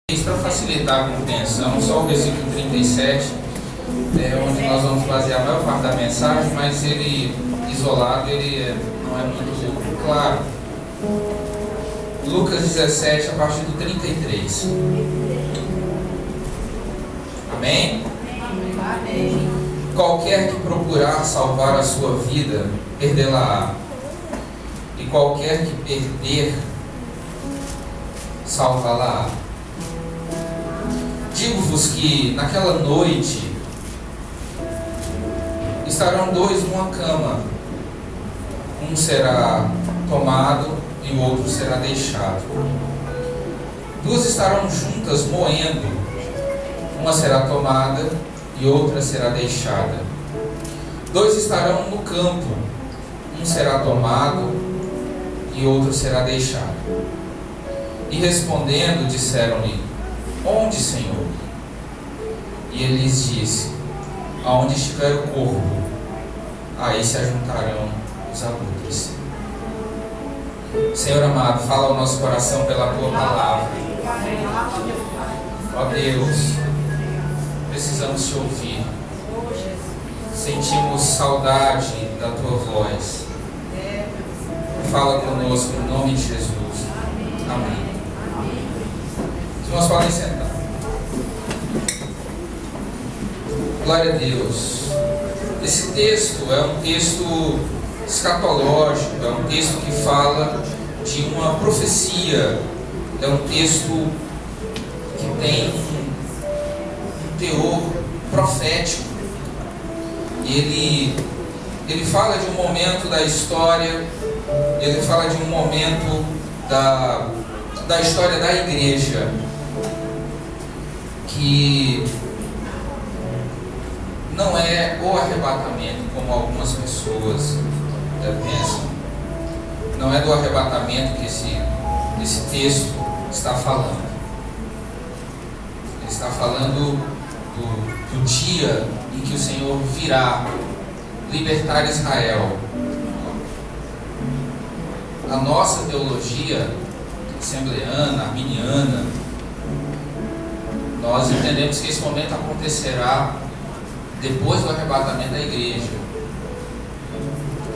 Para facilitar a compreensão, só o versículo 37 onde nós vamos basear a maior parte da mensagem, mas ele, isolado, ele não é muito claro. Lucas 17, a partir do 33. Amém? Amém. Qualquer que procurar salvar a sua vida, perdê-la-á. E qualquer que perder, salvá-la-á. Digo-vos que naquela noite estarão dois numa cama, um será tomado e o outro será deixado. Duas estarão juntas moendo, uma será tomada e outra será deixada. Dois estarão no campo, um será tomado e outro será deixado. E respondendo, disseram-lhe: Onde, Senhor? E ele lhes disse: Aonde estiver o corpo, aí se ajuntarão os abutres. Senhor amado, fala ao nosso coração pela Tua palavra. Ó Deus, precisamos Te ouvir. Sentimos saudade da Tua voz. Fala conosco em nome de Jesus. Amém. Os irmãos podem sentar. Glória a Deus. Esse texto é um texto escatológico, é um texto que fala de uma profecia, é um texto que tem um teor profético. Ele fala de um momento da história, ele fala de um momento da história da igreja, que não é o arrebatamento como algumas pessoas pensam. Não é do arrebatamento que esse texto está falando. Ele está falando do dia em que o Senhor virá libertar Israel. A nossa teologia assembleana, arminiana, nós entendemos que esse momento acontecerá depois do arrebatamento da igreja,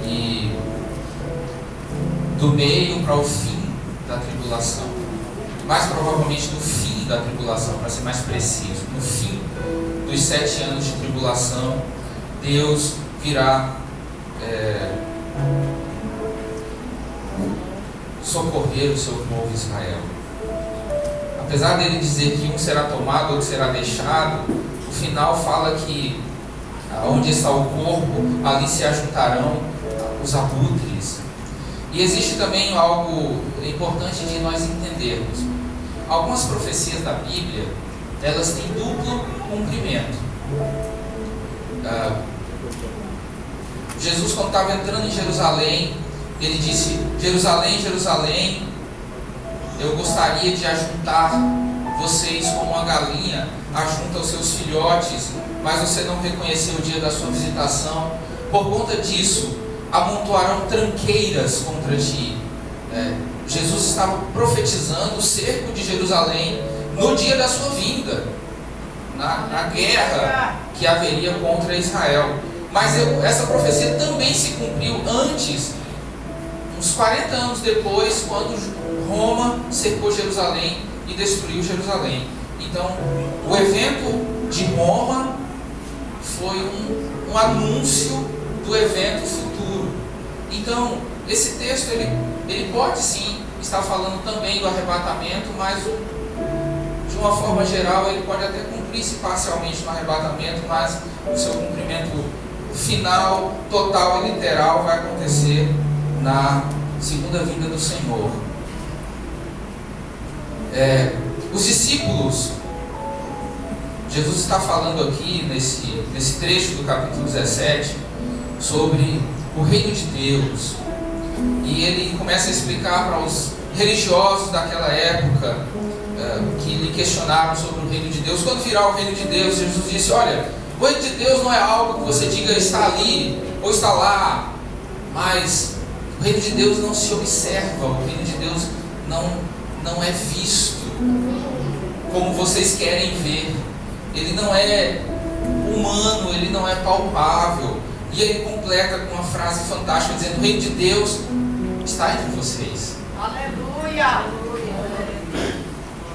e do meio para o fim da tribulação, mais provavelmente no fim da tribulação, para ser mais preciso, no fim dos 7 anos de tribulação, Deus virá socorrer o seu povo Israel. Apesar dele dizer que um será tomado, outro será deixado, o final fala que onde está o corpo, ali se ajuntarão os abutres. E existe também algo importante de nós entendermos. Algumas profecias da Bíblia, elas têm duplo cumprimento. Jesus, quando estava entrando em Jerusalém, ele disse: Jerusalém, Jerusalém, eu gostaria de ajuntar vocês como uma galinha ajunta os seus filhotes, mas você não reconheceu o dia da sua visitação. Por conta disso, amontoarão tranqueiras contra ti. Jesus estava profetizando o cerco de Jerusalém no dia da sua vinda, na guerra que haveria contra Israel. Mas essa profecia também se cumpriu antes, uns 40 anos depois, quando Roma cercou Jerusalém e destruiu Jerusalém. Então, o evento de Roma foi um anúncio do evento futuro. Então, esse texto ele pode sim estar falando também do arrebatamento, mas de uma forma geral ele pode até cumprir-se parcialmente no arrebatamento, mas o seu cumprimento final, total e literal vai acontecer na segunda vinda do Senhor. Os discípulos, Jesus está falando aqui nesse trecho do capítulo 17 sobre o reino de Deus, e ele começa a explicar para os religiosos daquela época que lhe questionaram sobre o reino de Deus: quando virá o reino de Deus? Jesus disse: olha, o reino de Deus não é algo que você diga está ali ou está lá, mas o reino de Deus não se observa, o reino de Deus não é visto. como vocês querem ver. Ele não é humano, ele não é palpável. E ele completa com uma frase fantástica, dizendo: o reino de Deus está entre vocês. Aleluia!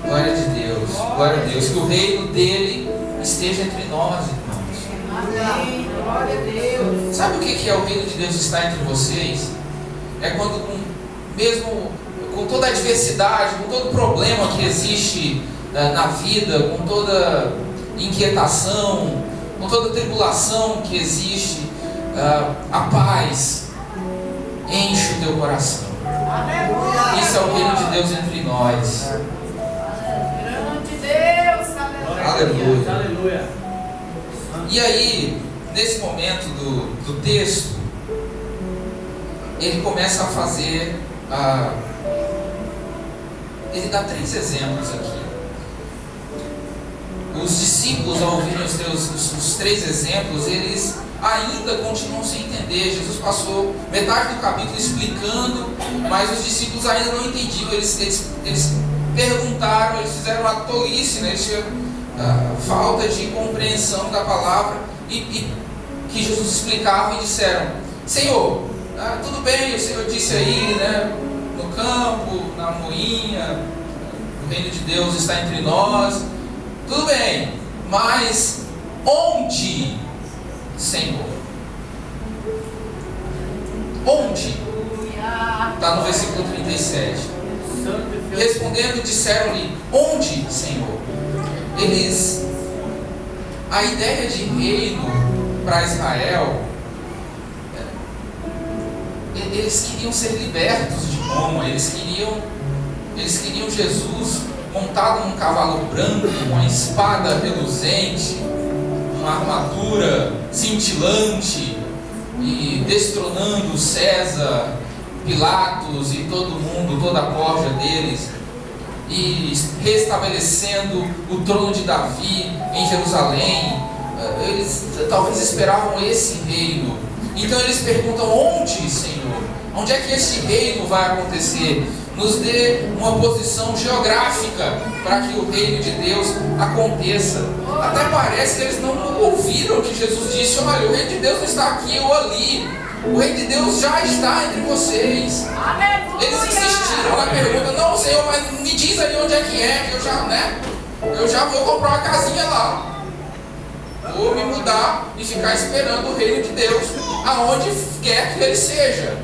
Glória a Deus, glória a Deus. Que o reino dele esteja entre nós, irmãos. Amém. Glória a Deus. Sabe o que é o reino de Deus estar entre vocês? É quando, mesmo com toda a adversidade, com todo o problema que existe na vida, com toda inquietação, com toda a tribulação que existe, a paz enche o teu coração. Aleluia. Isso é o reino de Deus entre nós. Grande Deus. Aleluia. Aleluia. E aí, nesse momento do texto, ele começa a fazer, ele dá 3 exemplos aqui. Os discípulos, ao ouvirem os 3 exemplos, eles ainda continuam sem entender. Jesus passou metade do capítulo explicando, mas os discípulos ainda não entendiam. Eles perguntaram, eles fizeram uma tolice, né? Eles tinham falta de compreensão da palavra, e que Jesus explicava, e disseram: Senhor, tudo bem, o Senhor disse aí, né, no campo, na moinha, o reino de Deus está entre nós, tudo bem, mas onde, Senhor? Onde? Está no versículo 37. Respondendo, disseram-lhe: onde, Senhor? A ideia de reino para Israel, eles queriam ser libertos de Roma. Eles queriam Jesus montado num cavalo branco, com uma espada reluzente, uma armadura cintilante, e destronando César, Pilatos e todo mundo, toda a corja deles, e restabelecendo o trono de Davi em Jerusalém. Eles talvez esperavam esse reino. Então eles perguntam: onde, Senhor? Onde é que esse reino vai acontecer? Nos dê uma posição geográfica para que o reino de Deus aconteça. Até parece que eles não ouviram que Jesus disse: olha, o reino de Deus não está aqui ou ali. O reino de Deus já está entre vocês. Eles insistiram na pergunta: não, Senhor, mas me diz aí onde é, que eu já vou comprar uma casinha lá. Vou me mudar e ficar esperando o reino de Deus aonde quer que ele seja.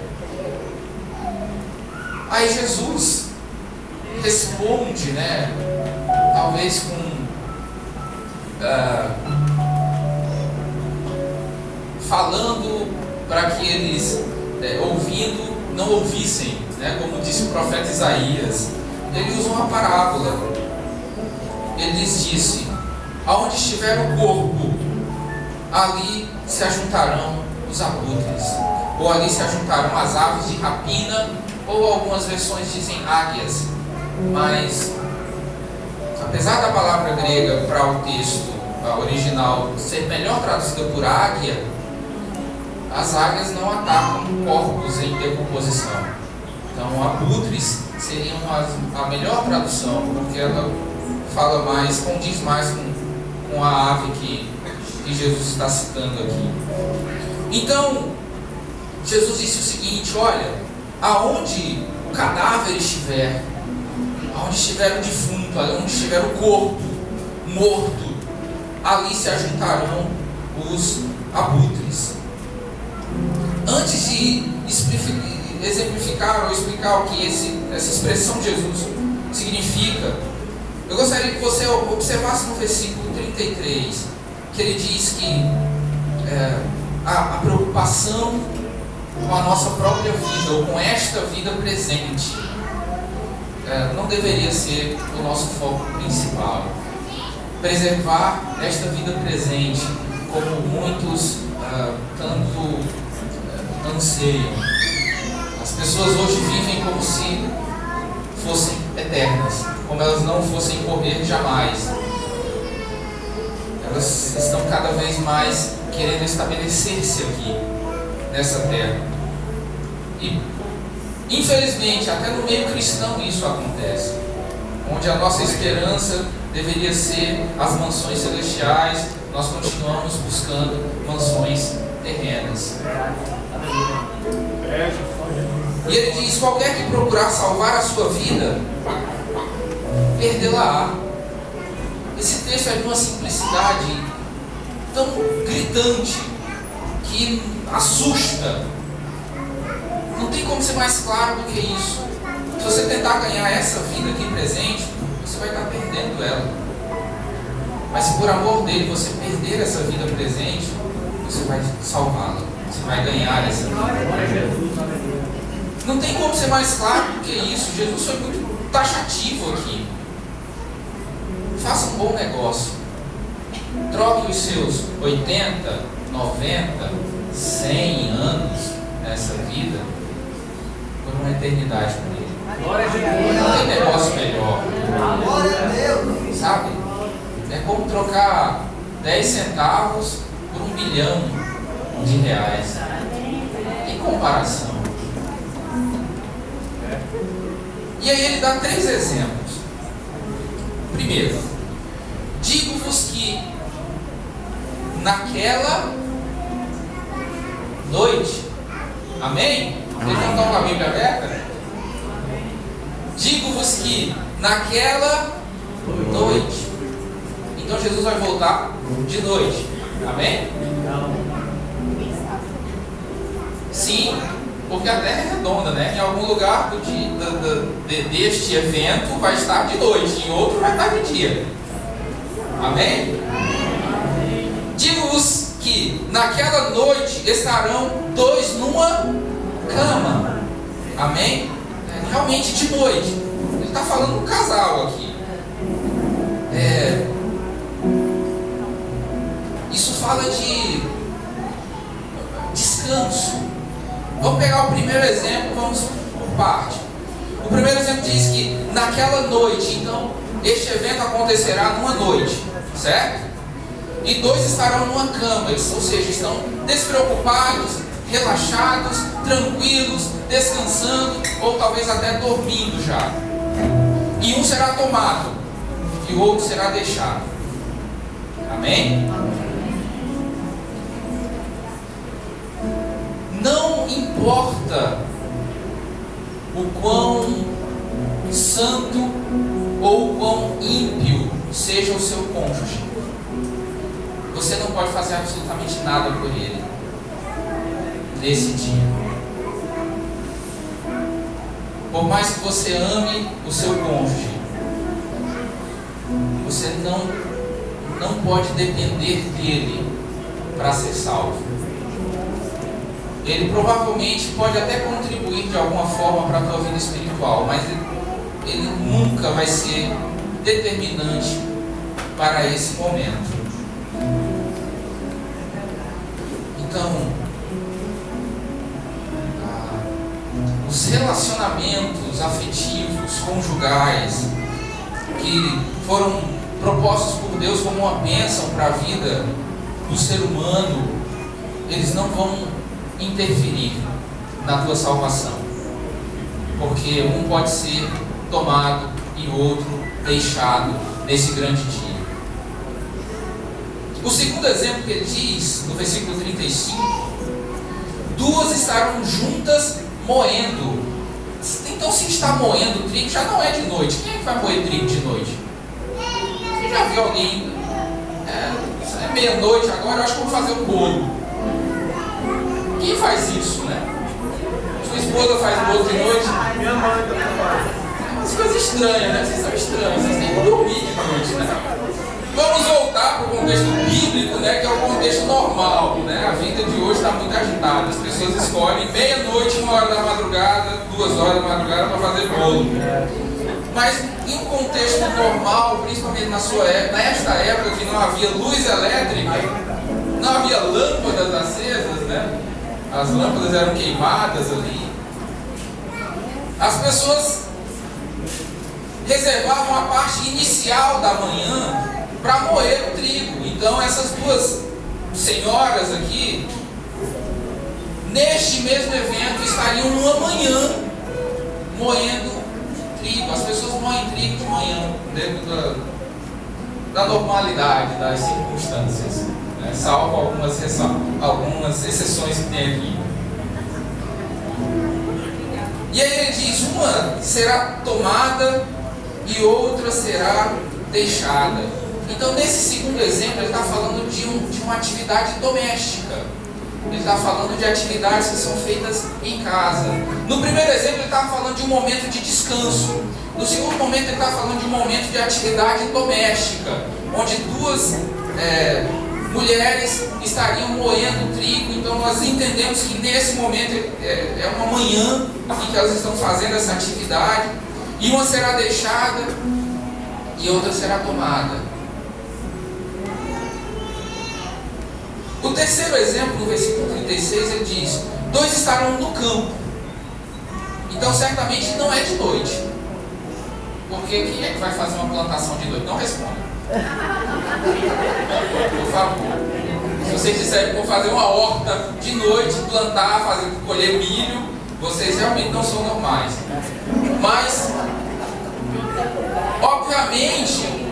Aí Jesus responde, né? Talvez falando para que eles, ouvindo, não ouvissem, né? Como disse o profeta Isaías. Ele usa uma parábola. Ele lhes disse: aonde estiver o corpo, ali se ajuntarão os abutres, ou ali se ajuntarão as aves de rapina, ou algumas versões dizem águias. Mas, apesar da palavra grega para o texto original ser melhor traduzida por águia, as águias não atacam corpos em decomposição. Então, abutres seriam a melhor tradução, porque ela fala mais, condiz mais com a ave que Jesus está citando aqui. Então, Jesus disse o seguinte: olha, aonde o cadáver estiver, aonde estiver o defunto, aonde estiver o corpo morto, ali se ajuntarão os abutres. Antes de exemplificar ou explicar o que essa expressão de Jesus significa, eu gostaria que você observasse no versículo 33, que ele diz que a preocupação com a nossa própria vida, ou com esta vida presente, não deveria ser o nosso foco principal. Preservar esta vida presente, como muitos tanto anseiam. As pessoas hoje vivem como se fossem eternas, como elas não fossem morrer jamais. Elas estão cada vez mais querendo estabelecer-se aqui, nessa terra. E, infelizmente, até no meio cristão isso acontece. onde a nossa esperança deveria ser as mansões celestiais, nós continuamos buscando mansões terrenas. E ele diz: qualquer que procurar salvar a sua vida, perdê-la-á. Esse texto é de uma simplicidade tão gritante que assusta. Não tem como ser mais claro do que isso. Se você tentar ganhar essa vida aqui presente, você vai estar perdendo ela. Mas se por amor dele você perder essa vida presente, você vai salvá-la. Você vai ganhar essa vida. Não tem como ser mais claro do que isso. Jesus foi muito taxativo aqui. Faça um bom negócio. Troque os seus 80, 90, 100 anos nessa vida por uma eternidade com Ele. Não tem negócio melhor. Sabe? É como trocar 10 centavos por 1 bilhão de reais. Em comparação. E aí ele dá 3 exemplos. Primeiro, digo-vos que naquela noite, amém? Vocês não estão com a Bíblia aberta? Digo-vos que naquela noite. Então Jesus vai voltar de noite, amém? Sim, porque a terra é redonda, né? Em algum lugar deste evento vai estar de noite, em outro vai estar de dia. Amém? Digo-vos que naquela noite estarão 2 numa cama. Amém? Realmente de noite. Ele está falando um casal aqui. Isso fala de descanso. Vamos pegar o primeiro exemplo, vamos por parte. O primeiro exemplo diz que naquela noite, então, este evento acontecerá numa noite, certo? E 2 estarão numa cama, ou seja, estão despreocupados, relaxados, tranquilos, descansando, ou talvez até dormindo já. E um será tomado, e o outro será deixado. Amém? Não importa o quão santo ou o quão ímpio seja o seu cônjuge, você não pode fazer absolutamente nada por ele nesse dia. Por mais que você ame o seu cônjuge, você não pode depender dele para ser salvo. Ele provavelmente pode até contribuir de alguma forma para a tua vida espiritual, mas ele nunca vai ser determinante para esse momento. Então, os relacionamentos afetivos, conjugais, que foram propostos por Deus como uma bênção para a vida do ser humano, eles não vão interferir na tua salvação, porque um pode ser tomado e o outro deixado nesse grande dia. O segundo exemplo que ele diz no versículo 35: 2 estarão juntas moendo. Então, se está moendo trigo, já não é de noite. Quem é que vai moer trigo de noite? Você já viu alguém? É meia-noite agora, eu acho que vou fazer um bolo. Quem faz isso, né? Sua esposa faz bolo de noite? Minha mãe também faz. É umas coisas estranhas, né? Vocês são estranhos, vocês têm que dormir de noite, né? Vamos voltar para o contexto bíblico, né? Que é o contexto normal, né? A vida de hoje está muito agitada. As pessoas escolhem meia-noite, 1 hora da madrugada, 2 horas da madrugada para fazer bolo. Mas em um contexto normal, principalmente nesta época que não havia luz elétrica, não havia lâmpadas acesas, né? As lâmpadas eram queimadas ali. As pessoas reservavam a parte inicial da manhã para moer o trigo. Então essas 2 senhoras aqui, neste mesmo evento, estariam numa manhã moendo trigo. As pessoas moem trigo de manhã, dentro da normalidade das circunstâncias, né? Salvo algumas exceções que tem aqui. E aí ele diz: uma será tomada e outra será deixada. Então, nesse segundo exemplo, ele está falando de uma atividade doméstica. Ele está falando de atividades que são feitas em casa. No primeiro exemplo, ele estava falando de um momento de descanso. No segundo momento, ele está falando de um momento de atividade doméstica, onde duas mulheres estariam moendo trigo. Então, nós entendemos que nesse momento é uma manhã em que elas estão fazendo essa atividade. E uma será deixada e outra será tomada. O terceiro exemplo, no versículo 36, ele diz: dois estarão no campo. Então, certamente não é de noite. Porque quem é que vai fazer uma plantação de noite? Não responda. Por favor. Se vocês disserem que vão fazer uma horta de noite, plantar, colher milho, vocês realmente não são normais. Mas, obviamente,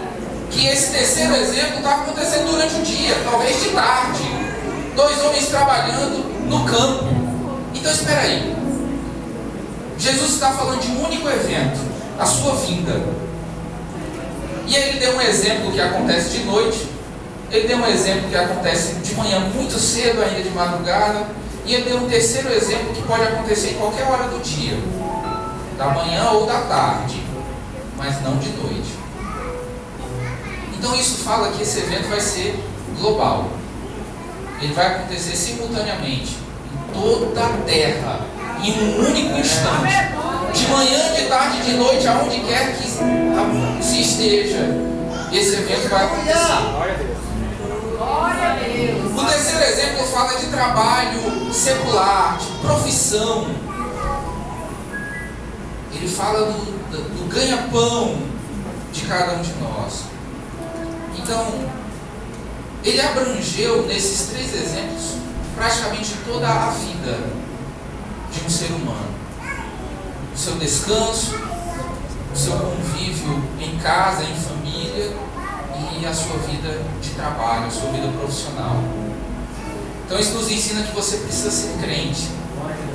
que esse terceiro exemplo está acontecendo durante o dia, talvez de tarde. Dois homens trabalhando no campo. Então espera aí. Jesus está falando de um único evento, a sua vinda. E aí ele deu um exemplo que acontece de noite. Ele deu um exemplo que acontece de manhã muito cedo, ainda de madrugada. E ele deu um terceiro exemplo que pode acontecer em qualquer hora do dia, da manhã ou da tarde, mas não de noite. Então isso fala que esse evento vai ser global. Ele vai acontecer simultaneamente em toda a terra, em um único instante, de manhã, de tarde, de noite, aonde quer que se esteja, esse evento vai acontecer. Glória a Deus. O terceiro exemplo fala de trabalho secular, de profissão. Ele fala do ganha-pão de cada um de nós. Então, ele abrangeu nesses três exemplos praticamente toda a vida de um ser humano. O seu descanso, o seu convívio em casa, em família e a sua vida de trabalho, a sua vida profissional. Então isso nos ensina que você precisa ser crente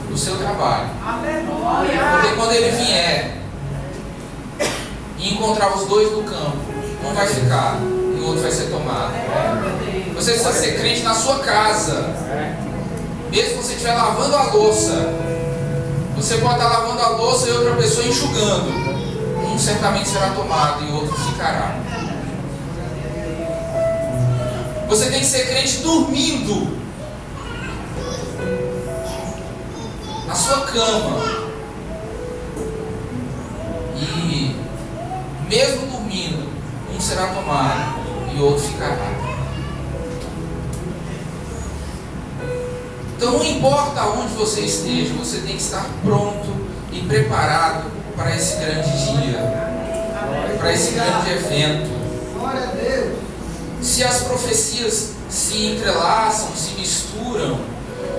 no seu trabalho. Porque quando ele vier e encontrar os dois no campo, um vai ficar e o outro vai ser tomado. Você precisa ser crente na sua casa. Mesmo que você estiver lavando a louça, você pode estar lavando a louça e outra pessoa enxugando. Um certamente será tomado e o outro ficará. Você tem que ser crente dormindo na sua cama. E mesmo dormindo, um será tomado e o outro ficará. Então não importa onde você esteja, você tem que estar pronto e preparado para esse grande dia, para esse grande evento. Glória a Deus. Se as profecias se entrelaçam, se misturam,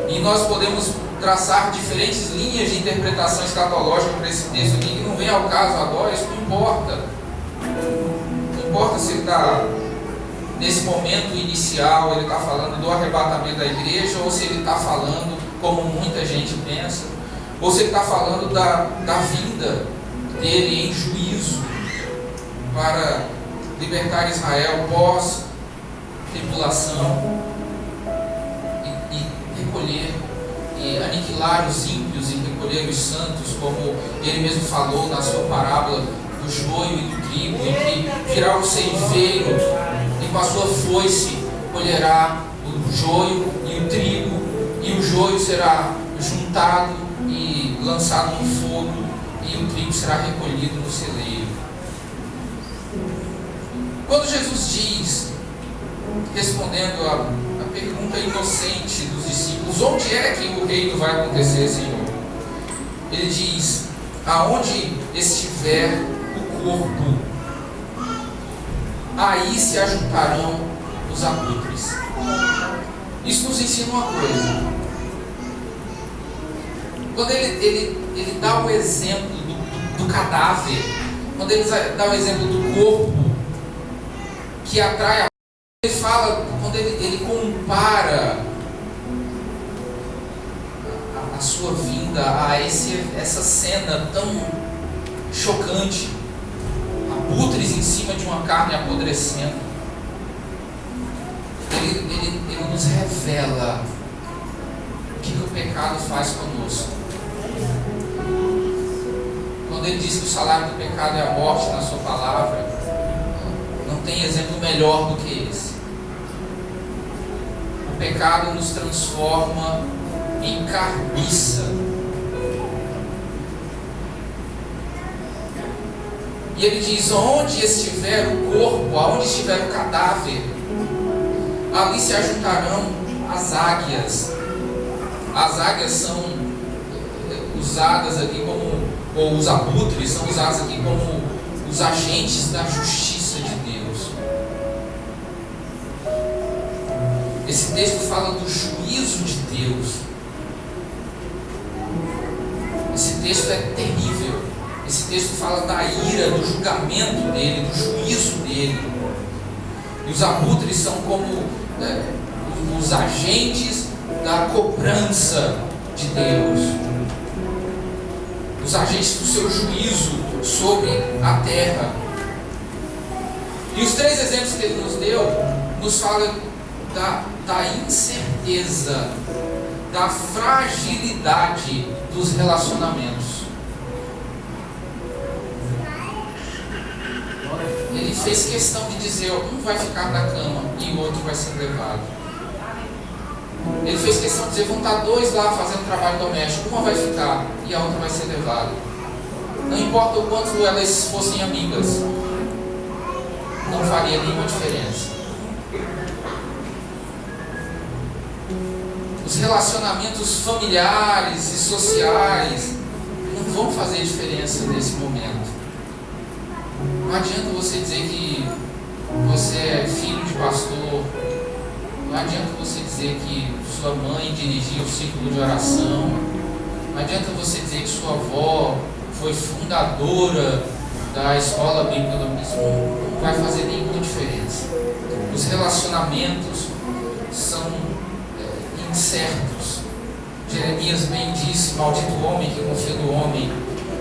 e nós podemos traçar diferentes linhas de interpretação escatológica para esse texto aqui, que não vem ao caso agora, isso não importa. Não importa se ele está nesse momento inicial, ele está falando do arrebatamento da igreja, ou se ele está falando, como muita gente pensa, ou se ele está falando da vinda dele em juízo para libertar Israel pós-tribulação e recolher e aniquilar os ímpios e recolher os santos, como ele mesmo falou na sua parábola do joio e do trigo, em que virá o ceifeiro e com a sua foice colherá o joio e o trigo, e o joio será juntado e lançado no fogo, e o trigo será recolhido no celeiro. Quando Jesus diz, respondendo a pergunta inocente dos discípulos, onde é que o reino vai acontecer, Senhor? Ele diz, aonde estiver o corpo, aí se ajuntarão os abutres. Isso nos ensina uma coisa. Quando ele dá o exemplo do do cadáver, quando ele dá o exemplo do corpo que atrai, ele fala, quando ele compara a sua vinda a essa cena tão chocante, abutres em cima de uma carne apodrecendo, ele nos revela o que o pecado faz conosco. Quando ele diz que o salário do pecado é a morte na sua palavra, não tem exemplo melhor do que esse. O pecado nos transforma em carniça. E ele diz: onde estiver o corpo, aonde estiver o cadáver, ali se ajuntarão as águias. As águias são usadas aqui como, ou os abutres são usados aqui como os agentes da justiça de Deus. Esse texto fala do juízo de Deus. Esse texto é terrível. Esse texto fala da ira, do julgamento dele, do juízo dele. E os abutres são como os agentes da cobrança de Deus, os agentes do seu juízo sobre a terra. E os três exemplos que ele nos deu nos falam da incerteza, da fragilidade dos relacionamentos. Ele fez questão de dizer: um vai ficar na cama e o outro vai ser levado. Ele fez questão de dizer: vão estar dois lá fazendo trabalho doméstico, uma vai ficar e a outra vai ser levada. Não importa o quanto elas fossem amigas, não faria nenhuma diferença. Os relacionamentos familiares e sociais não vão fazer diferença nesse momento. Não adianta você dizer que você é filho de pastor. Não adianta você dizer que sua mãe dirigia o círculo de oração. Não adianta você dizer que sua avó foi fundadora da escola bíblica dominical. Não vai fazer nenhuma diferença. Os relacionamentos são incertos. Jeremias bem disse: maldito o homem que confia no homem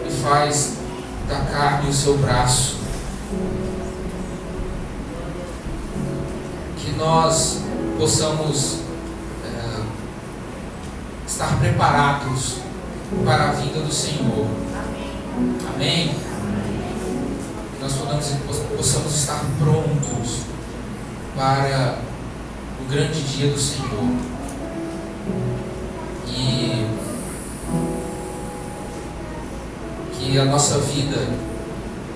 e faz da carne o seu braço. Que nós possamos estar preparados para a vinda do Senhor. Amém? Que nós possamos estar prontos para o grande dia do Senhor. E que a nossa vida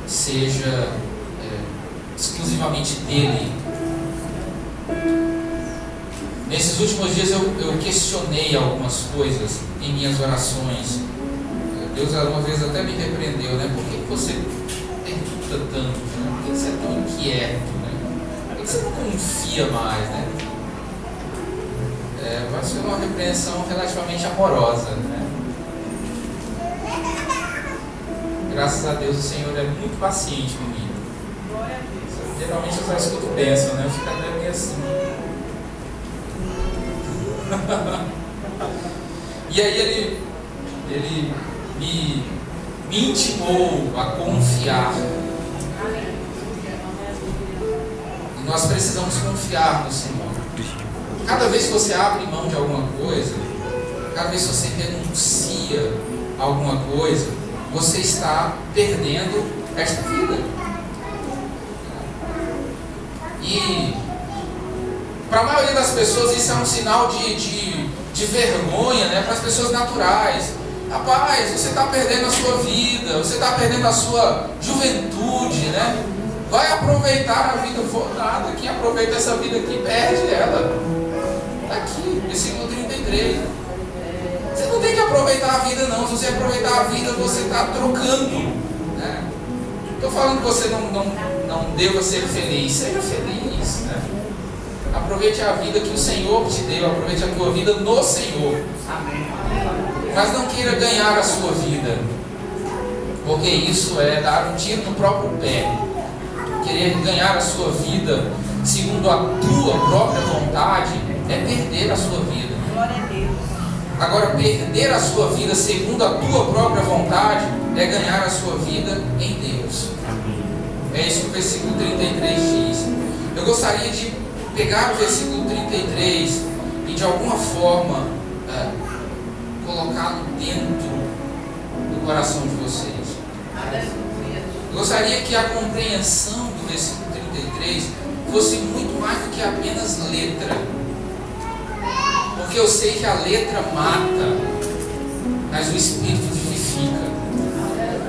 seja exclusivamente dele. Nesses últimos dias eu questionei algumas coisas em minhas orações. Deus uma vez até me repreendeu, né? Por que você pergunta tanto? Né? Por que você é tão inquieto? Né? Por que você não confia mais? Né? Mas foi uma repreensão relativamente amorosa. Né? Graças a Deus o Senhor é muito paciente comigo. Geralmente eu só escuto bênção, né? Eu fico até meio assim. E aí ele me intimou a confiar. E nós precisamos confiar no Senhor. Cada vez que você abre mão de alguma coisa, cada vez que você renuncia a alguma coisa, você está perdendo esta vida. E para a maioria das pessoas isso é um sinal de vergonha, né? Para as pessoas naturais. Rapaz, você está perdendo a sua vida, você está perdendo a sua juventude, né? Vai aproveitar a vida. Nada, quem aproveita essa vida aqui perde ela. Está aqui, versículo 33. Você não tem que aproveitar a vida não. Se você aproveitar a vida, você está trocando, né? Estou falando que você não deva ser feliz. Seja feliz, né? Aproveite a vida que o Senhor te deu. Aproveite a tua vida no Senhor. Amém. Mas não queira ganhar a sua vida. Porque isso é dar um tiro no próprio pé. Querer ganhar a sua vida segundo a tua própria vontade é perder a sua vida. Glória a Deus. Agora, perder a sua vida segundo a tua própria vontade é ganhar a sua vida em Deus. É isso que o versículo 33 diz. Eu gostaria de pegar o versículo 33 e de alguma forma colocá-lo dentro do coração de vocês. Eu gostaria que a compreensão do versículo 33 fosse muito mais do que apenas letra. Porque eu sei que a letra mata, mas o Espírito vivifica.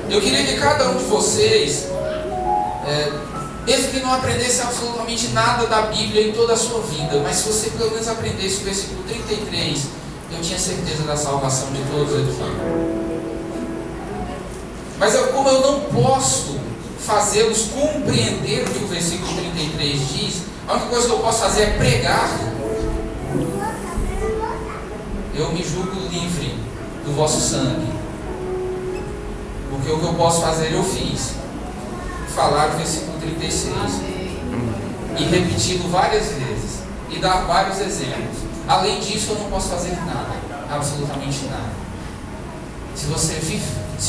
Eu queria que cada um de vocês, mesmo que não aprendesse absolutamente nada da Bíblia em toda a sua vida, mas se você pelo menos aprendesse o versículo 33, eu tinha certeza da salvação de todos aqui. Mas como eu não posso fazê-los compreender o que o versículo 33 diz, a única coisa que eu posso fazer é pregar. Eu me julgo livre do vosso sangue, porque o que eu posso fazer eu fiz. Falar o versículo 36 e repeti-lo várias vezes e dar vários exemplos. Além disso, eu não posso fazer nada, absolutamente nada. Se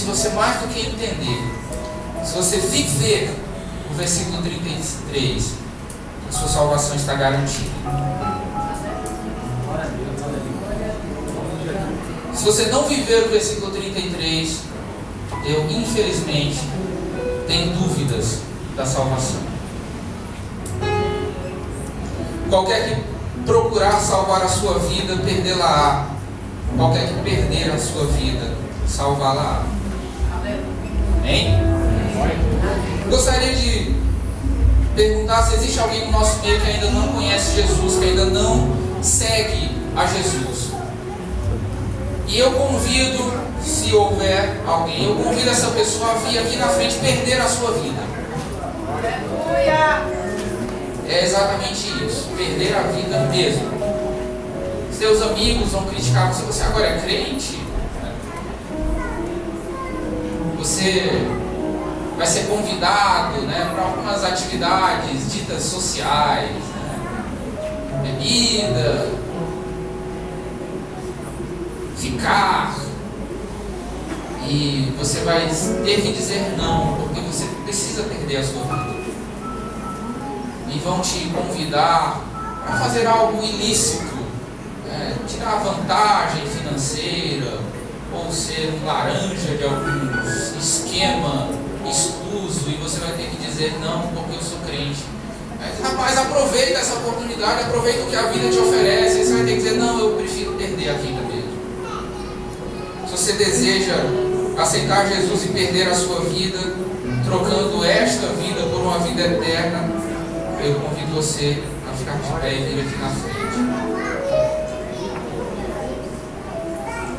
você mais do que entender, se você viver o versículo 33, a sua salvação está garantida. Se você não viver o versículo 33, eu infelizmente tenho dúvidas da salvação. Qualquer que procurar salvar a sua vida, perdê-la-á. Qualquer que perder a sua vida, salvá-la-á. Amém? Gostaria de perguntar se existe alguém no nosso meio que ainda não conhece Jesus, que ainda não segue a Jesus. E eu convido, se houver alguém, eu convido essa pessoa a vir aqui na frente perder a sua vida. É exatamente isso, perder a vida mesmo. Seus amigos vão criticar você, você agora é crente? Você vai ser convidado, para algumas atividades ditas sociais, bebida, ficar, e você vai ter que dizer não, porque você precisa perder a sua vida. E vão te convidar para fazer algo ilícito, tirar vantagem financeira, ou ser um laranja de algum esquema escuso, e você vai ter que dizer não, porque eu sou crente. Mas, rapaz, aproveita essa oportunidade, aproveita o que a vida te oferece, e você vai ter que dizer não, eu prefiro perder a vida mesmo. Se você deseja aceitar Jesus e perder a sua vida, trocando esta vida por uma vida eterna, eu convido você a ficar de pé e vir aqui na frente.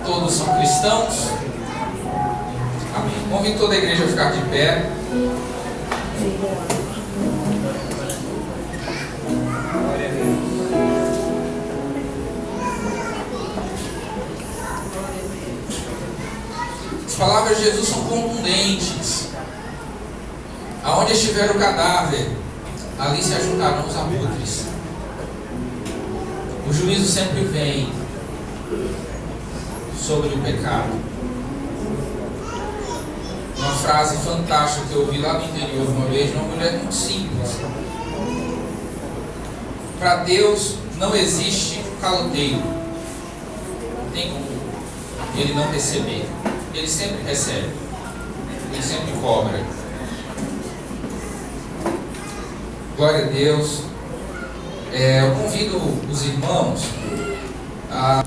Todos são cristãos? Amém. Convido toda a igreja a ficar de pé. As palavras de Jesus são contundentes. Aonde estiver o cadáver, ali se ajuntarão os abutres. O juízo sempre vem sobre o pecado. Uma frase fantástica que eu ouvi lá no interior uma vez de uma mulher muito simples. Para Deus não existe caloteiro. Não tem como Ele não receber. Ele sempre recebe. Ele sempre cobra. Glória a Deus. Eu convido os irmãos a